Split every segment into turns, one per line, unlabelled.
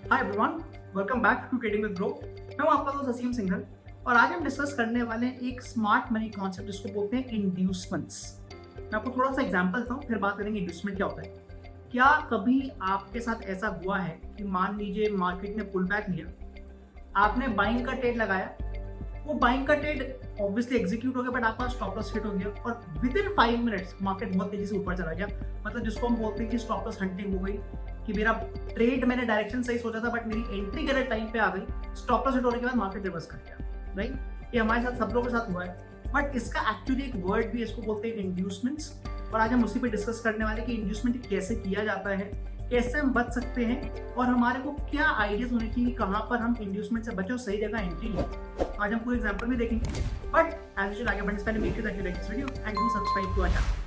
Hi everyone, welcome back to trading with Groww. मैं हूं आपका दोस्त असीम सिंघल और आज हम डिस्कस करने वाले हैं एक स्मार्ट मनी कॉन्सेप्ट जिसको बोलते हैं इंड्यूसमेंट्स। मैं आपको थोड़ा सा एग्जांपल देता हूं, फिर बात करेंगे इंड्यूसमेंट क्या होता है। क्या कभी आपके साथ ऐसा हुआ है कि मान लीजिए मार्केट ने पुल बैक लिया, आपने बाइंग का ट्रेड लगाया, वो बाइंग का ट्रेड ऑब्वियसली एग्जीक्यूट हो गया बट आपका स्टॉप लॉस हिट हो गया और विद इन 5 मिनट्स मार्केट बहुत तेजी से ऊपर चला गया। मतलब जिसको हम बोलते हैं कि स्टॉप लॉस हंटिंग हो गई, कि मेरा ट्रेड मैंने डायरेक्शन सही सोचा था बट मेरी एंट्री गलत टाइम पे आ गई, स्टॉप लॉस हिट होने के बाद मार्केट रिवर्स कर गया। राइट, ये हमारे साथ सब लोगों के साथ हुआ है। बट इसका एक्चुअली एक वर्ड भी, इसको बोलते हैं इंड्यूसमेंट्स, और आज हम उसी पे डिस्कस करने वाले कि इंड्यूसमेंट कैसे किया जाता है, कैसे हम बच सकते हैं और हमारे को क्या आइडियाज होने चाहिए कहाँ पर हम इंड्यूसमेंट से बचे और सही जगह एंट्री लें। आज हम पूरे एग्जांपल भी देखेंगे, बट एज यूजुअल आगे बढ़ने से पहले make sure that you like this video and do subscribe to our channel.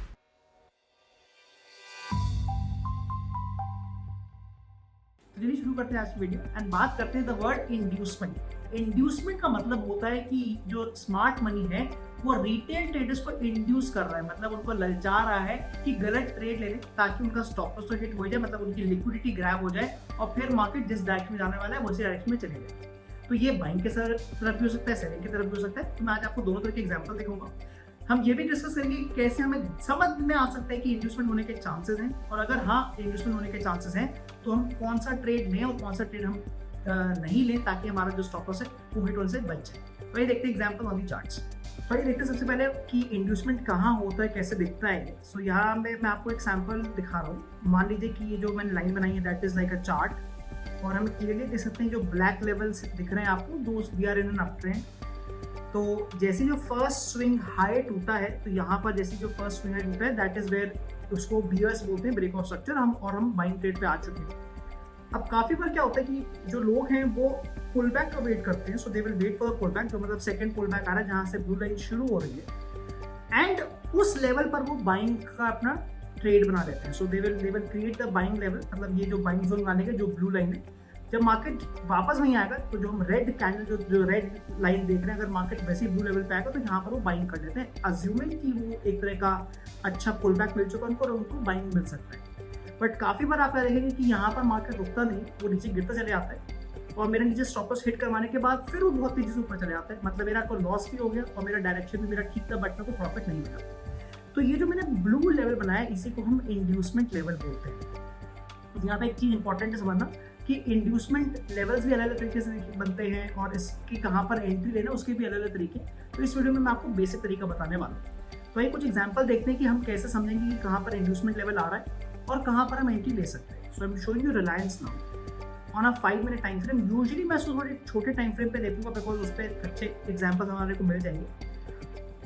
तो चलिए शुरू करते हैं आज की वीडियो एंड बात करते हैं द वर्ड इंड्यूसमेंट। इंड्यूसमेंट का मतलब होता है कि जो स्मार्ट मनी है वो रिटेल ट्रेडर्स को इंड्यूस कर रहा है, मतलब उनको ललचा रहा है कि गलत ट्रेड ले लें ताकि उनका स्टॉप लॉस तो हिट हो जाए, मतलब उनकी लिक्विडिटी ग्रैब हो जाए और फिर मार्केट जिस डायरेक्शन में जाने वाला है उसी डायरेक्शन में चले जाए। तो ये बाइंग के तरफ भी हो सकता है, सेलिंग की तरफ भी हो सकता है। तो मैं आज आपको दोनों तरह के एग्जाम्पल दिखाऊंगा। हम ये भी डिस्कस करेंगे कि कैसे हमें समझ में आ सकता है कि इंड्यूसमेंट होने के चांसेस हैं, और अगर हाँ इंड्यूसमेंट होने के चांसेस हैं तो हम कौन सा ट्रेड लें और कौन सा ट्रेड हम नहीं लें ताकि हमारा जो स्टॉप लॉस है वो हिट होने से बच जाए। तो ये देखते हैं एग्जाम्पल ऑन दी चार्ट्स। तो ये देखते हैं सबसे पहले कि इंड्यूसमेंट कहाँ होता है, कैसे दिखता है। सो यहाँ मैं आपको एक सैम्पल दिखा रहा हूँ। मान लीजिए कि ये जो मैंने लाइन बनाई है that is like a chart, और हम क्लियरली देख सकते हैं जो ब्लैक लेवल्स दिख रहे हैं आपको, दोस्त we are in an uptrend. तो जैसे जो फर्स्ट स्विंग हाई टूटा है, तो यहाँ पर जैसे जो फर्स्ट स्विंग हाई टूटा है दैट इज वेयर उसको बियर्स बोलते हैं, ब्रेक ऑफ स्ट्रक्चर। हम बाइंग ट्रेड पे आ चुके हैं। अब काफी बार क्या होता है कि जो लोग हैं वो पुल बैक का वेट करते हैं, so they will wait for the pull back, जो मतलब सेकंड पुल बैक आ रहा है जहाँ से ब्लू लाइन शुरू हो रही है, एंड उस लेवल पर वो बाइंग का अपना ट्रेड बना देते हैं। So they will create the buying level, मतलब ये जो बाइंग जोन बनाने का जो ब्लू लाइन है, जब मार्केट वापस वहीं आएगा तो जो हम रेड कैंडल जो रेड लाइन देख रहे हैं, अगर मार्केट वैसे ही ब्लू लेवल पे आएगा तो यहाँ पर वो बाइंग कर देते हैं, अज्यूमिंग कि वो एक तरह का अच्छा पुल बैक मिल चुका है उनको और उनको बाइंग मिल सकता है। बट काफी बार आप देखेंगे कि यहाँ पर मार्केट रुकता नहीं, वो नीचे गिरता चले आता है और मेरे नीचे स्टॉप लॉस हिट करवाने के बाद फिर वो बहुत तेजी से ऊपर चले आता है। मतलब मेरा को लॉस भी हो गया और मेरा डायरेक्शन भी मेरा ठीक था बट मेरे को प्रॉफिट नहीं मिला। तो ये जो मैंने ब्लू लेवल बनाया इसी को हम इंड्यूसमेंट लेवल बोलते हैं। तो यहाँ पे एक चीज इंपॉर्टेंट है समझना कि इंड्यूसमेंट लेवल्स भी अलग अलग तरीके से बनते हैं और इसकी कहाँ पर एंट्री लेना उसके भी अलग अलग तरीके। तो इस वीडियो में मैं आपको बेसिक तरीका बताने वाला हूँ। तो ये कुछ एग्जांपल देखते हैं कि हम कैसे समझेंगे कि कहाँ पर इंड्यूसमेंट लेवल आ रहा है और कहाँ पर हम एंट्री ले सकते हैं। So I am showing you Reliance now on a 5 minute time frame. Usually मैं उसको थोड़े छोटे टाइम फ्रेम पे देखूंगा बिकॉज उस पर अच्छे एग्जांपल हमारे को मिल जाएंगे।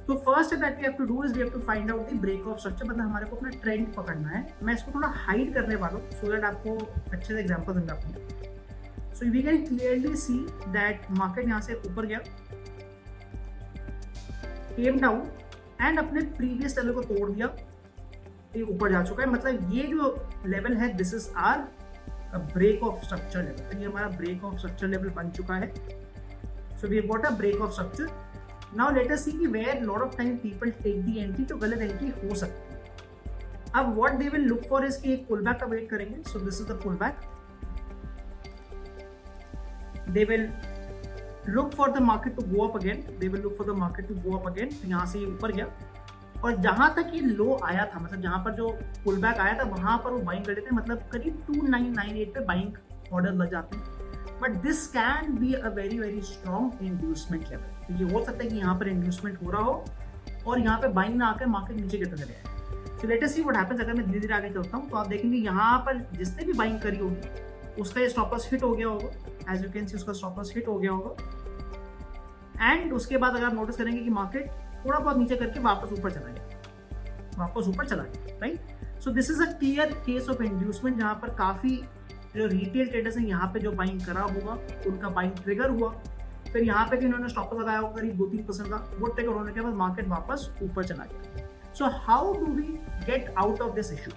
तो first that we have to do is we have to find out the break of structure, मतलब हमारे को अपना ट्रेंड पकड़ना है। मैं इसको थोड़ा हाइड करने वाला हूँ सो दैट आपको अच्छे से एग्जांपल मिल जाए। So we can clearly see that market यहाँ से ऊपर गया, केम डाउन एंड अपने प्रीवियस लेवल को तोड़ दिया, ये ऊपर जा चुका है। मतलब ये जो लेवल है this is our break of structure level. तो ये हमारा ब्रेक ऑफ स्ट्रक्चर लेवल बन चुका है। So we got a break of structure. Now let us see कि where lot of time people take the entry, तो गलत एंट्री हो सकती है। अब what they will look for is कि एक पुल बैक का वेट करेंगे। So this is the pull back. They will look for the market to go up again, they will look for the market to go up again। तो यहाँ से ये ऊपर गया और जहां तक ये लो आया था, मतलब जहां पर जो पुल बैक आया था वहां पर वो बाइंग कर लेते हैं, मतलब करीब 2998 पे बाइंग ऑर्डर लग जाते हैं। But this can be a very very strong inducement level. तो ये हो सकता है कि यहाँ पर इंड्यूसमेंट हो रहा हो और यहाँ पे बाइंग ना आकर मार्केट नीचे गिरता चले जाए। So let us see what happens. अगर मैं धीरे धीरे आगे चलता हूँ तो आप देखेंगे यहाँ पर जिसने भी बाइंग करी होगी उसका ये स्टॉप लॉस हिट हो गया होगा, एज यू कैन सी उसका स्टॉप लॉस हिट हो गया होगा। एंड उसके बाद अगर आप नोटिस करेंगे कि मार्केट थोड़ा बहुत नीचे करके वापस ऊपर चला गया, right. So this is a clear case of inducement जहां पर काफी जो रिटेल ट्रेडर्स हैं यहाँ पे जो बाइंग करा होगा उनका बाइंग ट्रिगर हुआ, फिर यहाँ पे इन्होंने स्टॉप लगाया होगा करीब 2-3% का, वो ट्रिगर होने के बाद मार्केट वापस ऊपर चला गया। So how do we get out of this issue?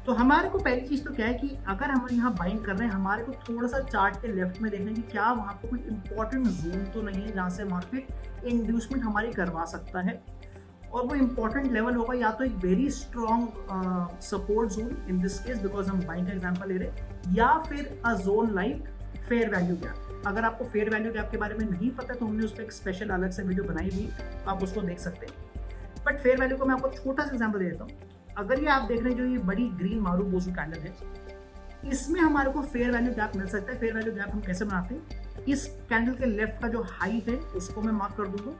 तो हमारे को पहली चीज तो क्या है कि अगर हम यहाँ बाइंग कर रहे हैं, हमारे को थोड़ा सा चार्ट के लेफ्ट में देखना है कि क्या वहाँ पे कोई इंपॉर्टेंट जोन तो नहीं है जहाँ से मार्केट इंड्यूसमेंट हमारी करवा सकता है। और वो इंपॉर्टेंट लेवल होगा या तो एक very strong support zone, in this case because हम बाइंग का एग्जांपल ले रहे हैं, या फिर a zone like fair value gap. अगर आपको फेयर वैल्यू गैप के बारे में नहीं पता तो हमने उस पर एक स्पेशल अलग से वीडियो बनाई भी, आप उसको देख सकते हैं। बट फेयर वैल्यू को मैं आपको छोटा सा एग्जाम्पल देता हूँ। अगर ये आप देख रहे हैं जो ये बड़ी ग्रीन मारुबोजू कैंडल है, इसमें हमारे को फेयर वैल्यू गैप मिल सकता है। फेयर वैल्यू गैप हम कैसे बनाते हैं, इस कैंडल के लेफ्ट का जो हाइट है उसको मैं मार्क कर दूंगा,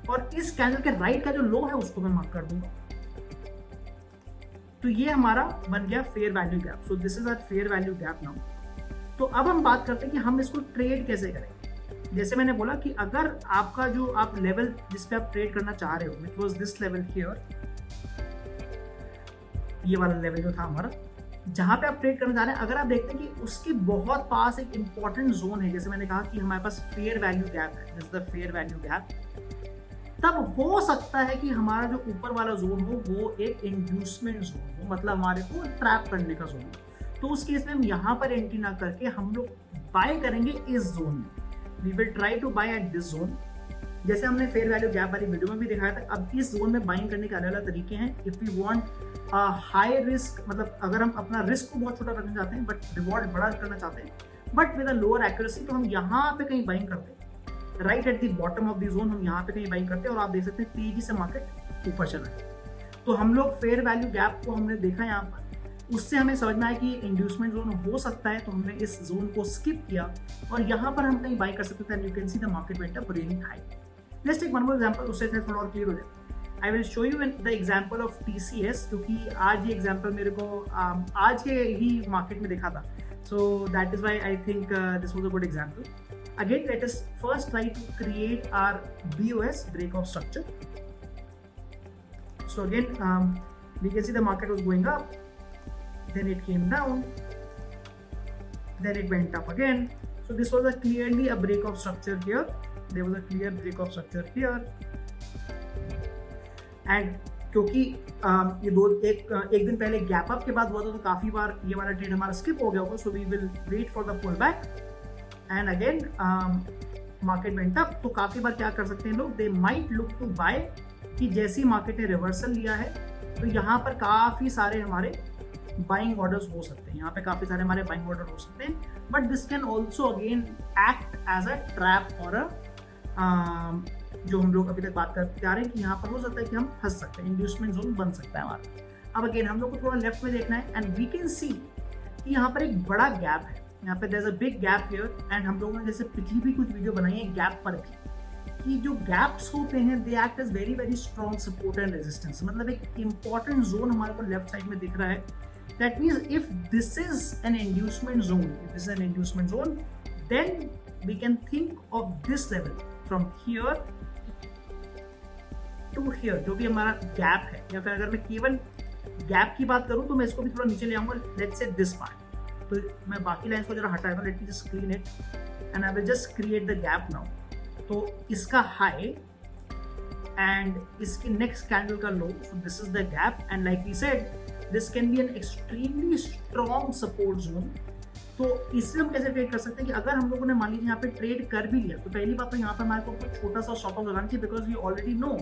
और इस कैंडल के राइट का जो लो है उसको मैं मार्क कर दूंगा। तो ये हमारा बन गया fair value gap. So this is our fair value gap now. तो अब हम बात करते हैं कि हम इसको ट्रेड कैसे करें। जैसे मैंने बोला कि अगर आपका जो आप लेवल जिस पे आप ट्रेड करना चाह रहे हो, which was this level here, ये वाला लेवल जो था हमारा, जहां पे आप ट्रेड करना चाह रहे हैं, अगर आप देखते हैं कि उसके बहुत पास एक इंपॉर्टेंट जोन है, जैसे मैंने कहा कि हमारे पास फेयर वैल्यू गैप है, this is the fair value gap, तब हो सकता है कि हमारा जो ऊपर वाला जोन हो वो एक इंड्यूसमेंट जोन हो, मतलब हमारे को ट्रैप करने का जोन हो। तो उस केस में हम यहाँ पर एंट्री ना करके हम लोग बाय करेंगे इस जोन में। We will try to buy at this zone, जैसे हमने फेयर वैल्यू गैप वाली वीडियो में भी दिखाया था। अब इस जोन में बाइंग करने के अलग अलग तरीके हैं। If we want high risk, मतलब अगर हम अपना रिस्क को बहुत छोटा रखना चाहते हैं बट रिवॉर्ड बड़ा करना चाहते हैं, but with a lower accuracy, तो हम यहाँ पे कहीं बाइंग करते हैं, right at the bottom of the zone हम यहाँ पे कहीं बाइंग करते हैं, और आप देख सकते हैं तेजी से मार्केट ऊपर चला है। तो हम लोग फेयर वैल्यू गैप को हमने देखा यहाँ पर, उससे हमें समझ में आया कि इंड्यूसमेंट जोन हो सकता है, तो हमने इस जोन को स्किप किया और यहाँ पर हम कहीं बाई कर सकते थे। You can see the market went up really high. Let's take one more example, उससे थोड़ा और क्लियर हो जाए। I will show you the example of TCS, क्योंकि आज ये एग्जांपल मेरे को आज के ही मार्केट में देखा था, so that is why I think this was a good example. Again, let us first try to create our BOS, break of structure. So again, we can see the market was going up, then it came down, then it went up again. So this was clearly a break of structure here. There was a clear break of structure here. And क्योंकि ये एक दिन पहले gap up के बाद हुआ था, तो काफी बार ये वाला ट्रेड हमारा स्किप हो गया होगा। So we will wait for the pullback. And again market went up. तो काफी बार क्या कर सकते हैं लोग, they might look to buy, कि जैसी मार्केट ने रिवर्सल लिया है तो यहाँ पर काफी सारे हमारे बाइंग ऑर्डर्स हो सकते हैं, यहाँ पे काफी सारे हमारे बाइंग ऑर्डर हो सकते हैं। But this can also again act as a trap और जो हम लोग अभी तक बात करते आ रहे हैं कि यहाँ पर हो सकता है कि हम फंस सकते हैं, इंड्यूसमेंट जोन बन सकता है हमारा। अब अगेन हम लोग को थोड़ा लेफ्ट में देखना है, एंड वी कैन सी कि यहाँ पर एक बड़ा गैप है, यहाँ पे there is a big gap here. And हम लोगों ने जैसे पिछली भी कुछ वीडियो बनाई है गैप पर भी, कि जो गैप्स होते हैं they act as very very strong support and resistance. मतलब एक इंपॉर्टेंट जोन हमारे को लेफ्ट साइड में दिख रहा है। That means if this is an inducement zone, if this is an inducement zone, then we can think of this level from here to here, जो भी हमारा गैप है। या फिर अगर मैं केवल गैप की बात करूं तो मैं इसको भी थोड़ा नीचे ले आऊंगा, लेट्स से दिस पार्ट। तो मैं बाकी लाइन्स को जरा हटाऊंगा, let me just clean it and I will just create the gap now. तो इसका हाई एंड इसकी नेक्स्ट कैंडल का low, so this is the gap. And like we said this can be an extremely strong support zone. तो इससे हम कैसे trade कर सकते हैं कि अगर हम लोगों ने मान लीजिए यहाँ पे ट्रेड कर भी लिया, तो पहली बात तो यहाँ पर हमारे को कुछ छोटा सा स्टॉप लॉस लगाना चाहिए, बिकॉज वी ऑलरेडी नो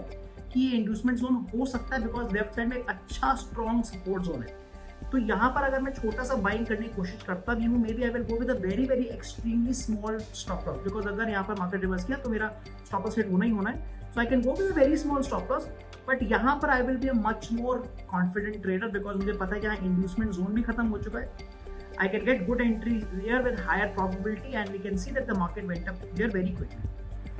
कि ये इंड्यूसमेंट जोन हो सकता है, बिकॉज लेफ्ट साइड में एक अच्छा स्ट्रॉन्ग सपोर्ट जोन है। तो यहाँ पर अगर मैं छोटा सा बाइंग करने की कोशिश करता भी हूँ, maybe I will go with a very very extremely small stop loss, because अगर यहाँ पर मार्केट रिवर्स किया तो मेरा स्टॉप लॉस हिट होना ही होना है। So I can go with a very small stop loss, but यहाँ पर I will be a much more confident trader, because मुझे पता है कि यहाँ इंड्यूसमेंट जोन भी खत्म हो चुका है। I can get good entries here with higher probability, and we can see that the market went up here very quickly.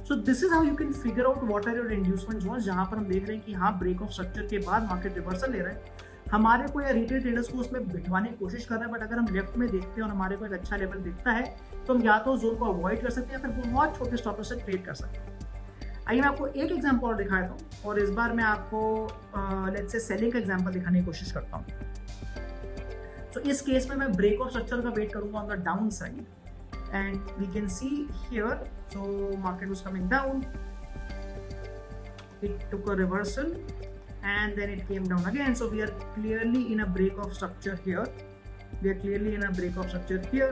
So this is how you can figure out what are your inducement zones, जहाँ पर हम देख रहे हैं कि हाँ break of structure के बाद मार्केट रिवर्सल ले रहा है, हमारे को या रिटेल ट्रेडर्स को उसमें बिठवाने की कोशिश कर रहा है। बट अगर हम लेफ्ट में देखते हैं और हमारे को एक अच्छा लेवल दिखता है, तो हम या तो जोन को अवॉइड कर सकते हैं या फिर बहुत छोटे स्टॉप लॉस से ट्रेड कर सकते हैं। आइए मैं आपको एक एग्जाम्पल और दिखाता हूँ, और इस बार मैं आपको लेट्स से सेलिंग का एग्जाम्पल दिखाने की कोशिश करता हूँ। तो इस केस में मैं ब्रेक ऑफ स्ट्रक्चर का वेट करूंगा on the downside, and we can see here, so market was coming down, it took a reversal and then it came down again. So we are clearly in a break of structure here, we are clearly in a break of structure here,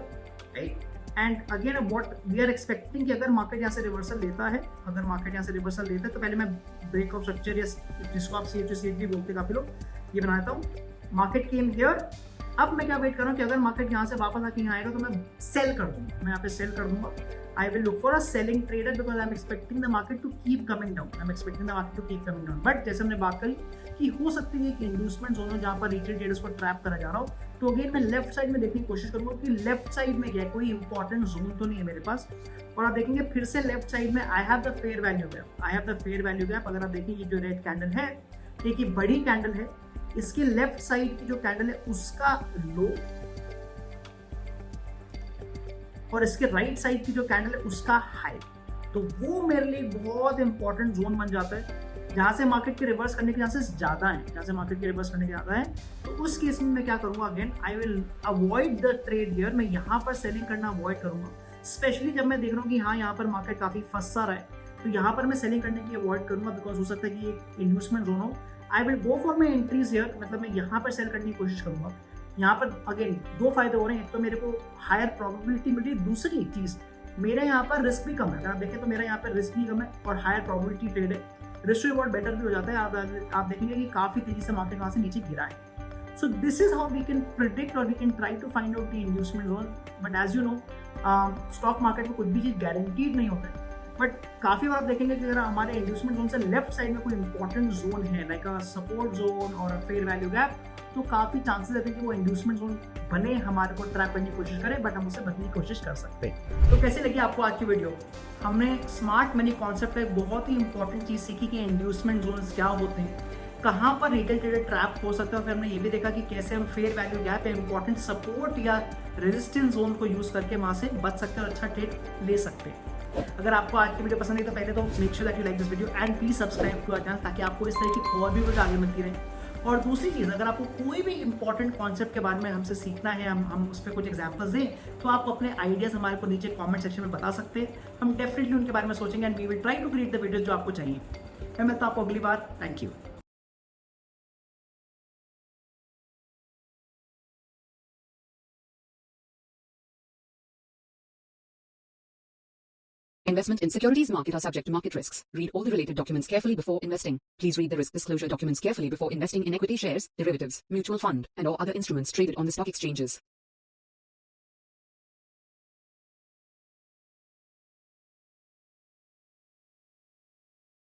right? And again what we are expecting कि अगर market यहाँ से reversal लेता है, तो पहले मैं break of structure या जिसको आप CHU भी बोलते हैं काफी लोग, ये बना देता हूँ। मार्केट केम हियर, अब मैं क्या वेट कर रहा हूँ कि अगर मार्केट यहाँ से वापस आके यहाँ आएगा तो मैं सेल कर दूंगा, मैं यहाँ पे सेल कर दूंगा। I will look for a selling trader because I'm expecting the market to keep coming down. But जैसे हमने बात करी कि हो सकती है कि इंड्यूसमेंट जोन जहाँ पर रिटेल ट्रेडर्स को ट्रैप करा जा रहा हो, तो अगेन मैं लेफ्ट साइड में देखने की कोशिश करूंगा कि लेफ्ट साइड में क्या है, कोई इंपॉर्टेंट जोन तो नहीं है मेरे पास। और आप देखेंगे फिर से लेफ्ट साइड में I have the fair value gap. अगर आप देखिए ये जो रेड कैंडल है, एक ये बड़ी कैंडल है, इसके लेफ्ट साइड की जो कैंडल है उसका लो, और इसके राइट साइड की जो कैंडल है उसका हाई, तो वो मेरे लिए बहुत इंपॉर्टेंट जोन बन जाता है जहां से मार्केट के रिवर्स करने के चांसेस ज्यादा हैं, तो उस केस में मैं क्या करूंगा, again I will avoid the trade here. मैं यहाँ पर सेलिंग करना अवॉइड करूंगा, स्पेशली जब मैं देख रहा हूँ कि हाँ यहाँ पर मार्केट काफी फंसा रहा है, तो यहाँ पर मैं सेलिंग करने की अवॉइड करूंगा, बिकॉज हो सकता है कि एक इन्वेस्टमेंट जोन हो। आई will go for my entries here, मतलब मैं यहाँ पर सेल करने की कोशिश करूंगा। यहाँ पर अगेन दो फायदे हो रहे हैं, एक तो मेरे को हायर प्रोबेबिलिटी मिल रही है, दूसरी चीज मेरे यहाँ पर रिस्क भी कम है। अगर आप देखें तो मेरा यहाँ पर रिस्क भी कम है और हायर प्रोबेबिलिटी ट्रेड है, रिस्क रिवॉर्ड बेटर भी हो जाता है। आप देखेंगे कि काफी तेजी से मार्केट वहां से नीचे गिरा है। So this is how we can predict और we can try to find out the inducement zone. But as you know, stock market में कुछ भी चीज गारंटीड नहीं होता है, बट काफी बार आप देखेंगे कि अगर हमारे इंड्यूसमेंट जोन से लेफ्ट साइड में कोई इंपॉर्टेंट जोन है, लाइक अ सपोर्ट जोन और फेयर वैल्यू गैप, तो काफी चांसेस रहते हैं कि वो इंड्यूसमेंट जोन बने, हमारे को ट्रैप करने की कोशिश करें, बट हम उसे बदलने की कोशिश कर सकते हैं। तो कैसे लगी आपको आज की वीडियो? हमने स्मार्ट मनी कॉन्सेप्ट में बहुत ही इंपॉर्टेंट चीज सीखी कि इंड्यूसमेंट जोन्स क्या होते हैं, कहाँ पर रिटेल ट्रेडर ट्रैप हो सकता है, फिर हमने ये भी देखा कि कैसे हम फेयर वैल्यू गैप या इंपॉर्टेंट सपोर्ट या रेजिस्टेंस जोन को यूज करके वहां से बच सकते हैं और अच्छा ट्रेड ले सकते हैं। अगर आपको आज की वीडियो पसंद है तो पहले तो make sure that you like this video and please subscribe to our channel, ताकि आपको इस तरह की और भी वीडियो आगे मिलती रहे। और दूसरी चीज़, अगर आपको कोई भी इंपॉर्टेंट कॉन्सेप्ट के बारे में हमसे सीखना है, हम उस पर कुछ एग्जांपल्स दें, तो आप अपने आइडियाज हमारे को नीचे कमेंट सेक्शन में बता सकते हैं। हम डेफिनेटली उनके बारे में सोचेंगे and we will try to create the videos जो आपको चाहिए। मैं मिलता हूं आपको अगली बार। Thank you.
Investment in securities market are subject to market risks. Read all the related documents carefully before investing. Please read the risk disclosure documents carefully before investing in equity shares, derivatives, mutual fund, and or other instruments traded on the stock exchanges.